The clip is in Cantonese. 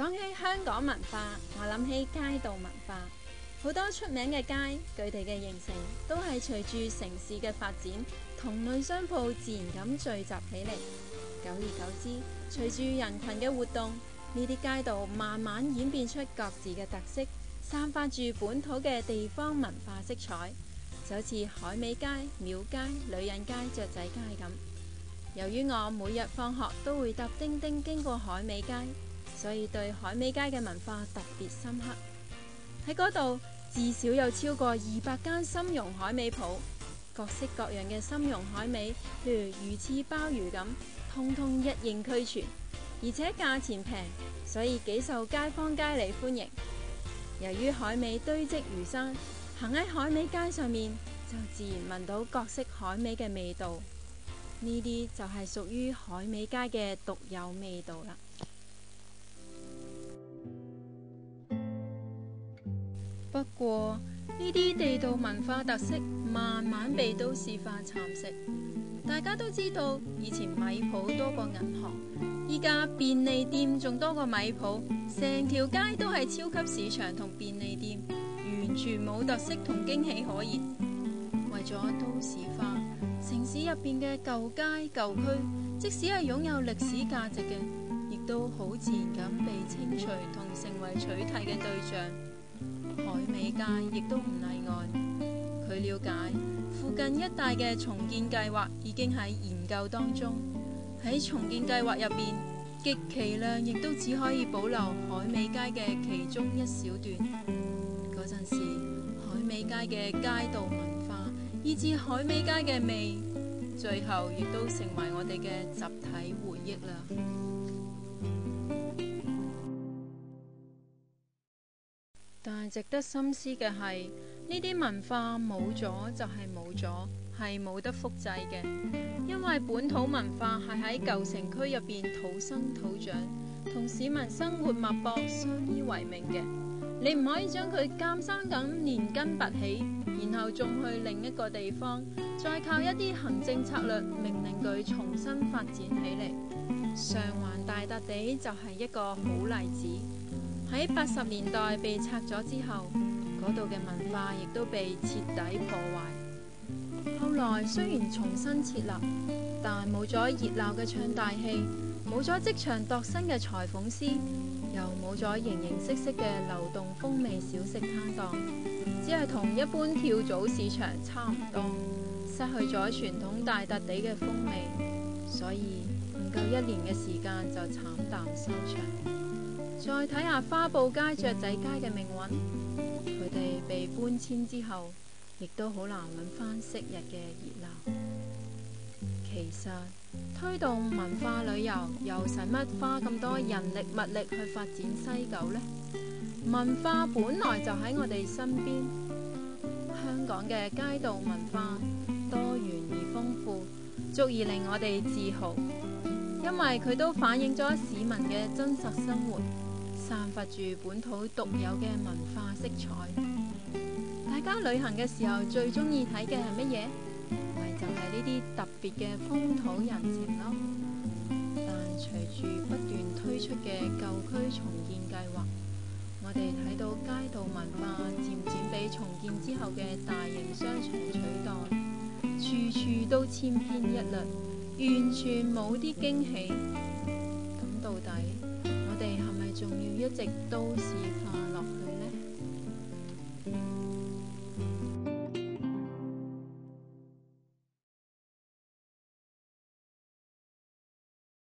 講起香港文化，我諗起街道文化，好多出名嘅街，佢哋嘅形成都係隨住城市嘅發展，同類商鋪自然咁聚集起嚟。久而久之，隨住人群嘅活動，呢啲街道慢慢演變出各自嘅特色，散發住本土嘅地方文化色彩，就好似海味街、廟街、女人街、雀仔街咁。由於我每日放學都會搭叮叮經過海味街，所以對海味街嘅文化特別深刻。喺嗰度至少有超過200間參茸海味鋪，各式各樣嘅參茸海味，例如魚翅、鮑魚咁，通通一應俱全，而且價錢平，所以幾受街坊街里歡迎。由於海味堆積如山，行喺海味街上面就自然聞到各式海味嘅味道，呢啲就係屬於海味街嘅獨有味道啦。不過呢啲地道文化特色慢慢被都市化蠶食。大家都知道，以前米鋪多過銀行，依家便利店仲多過米鋪，成條街都係超級市場同便利店，完全冇特色同驚喜可言。為咗都市化，城市入邊嘅舊街舊區，即使係擁有歷史價值嘅，亦都好自然咁被清除同成為取締嘅對象。海味街亦都唔例外。據了解，附近一帶嘅重建計劃已經喺研究當中。喺重建計劃入邊，極其量亦都只可以保留海味街嘅其中一小段。嗰陣時，海味街嘅街道文化，以至海味街嘅味，最後亦都成為我哋嘅集體回憶啦。但係值得深思嘅係，呢啲文化冇咗就係冇咗，係冇得複製嘅。因為本土文化係喺舊城區入邊土生土長，同市民生活脈搏相依為命嘅。你唔可以將佢監生咁連根拔起，然後種去另一個地方，再靠一啲行政策略命令佢重新發展起嚟。上環大笪地就係一個好例子。喺80年代被拆咗之後，嗰度嘅文化亦都被徹底破壞。後來雖然重新設立，但冇咗熱鬧嘅唱大戲，冇咗即場度身嘅裁縫師，又冇咗形形色色嘅流動風味小食攤檔，只係同一般跳蚤市場差唔多，失去咗傳統大笪地嘅風味，所以唔夠1年嘅時間就慘淡收場。再睇下花布街、雀仔街嘅命運，佢哋被搬遷之後，亦都好難揾返昔日嘅熱鬧。其實推動文化旅遊又使乜花咁多人力物力去發展西九呢？文化本來就喺我哋身邊，香港嘅街道文化多元而豐富，足以令我哋自豪，因為佢都反映咗市民嘅真實生活，散發住本土獨有嘅文化色彩。大家旅行嘅時候最中意睇嘅係乜嘢？咪就係呢啲特別嘅風土人情咯。但隨住不斷推出嘅舊區重建計劃，我哋睇到街道文化漸漸被重建之後嘅大型商場取代，處處都千篇一律，完全冇啲驚喜。咁到底我哋係咪仲要一直都市化落去？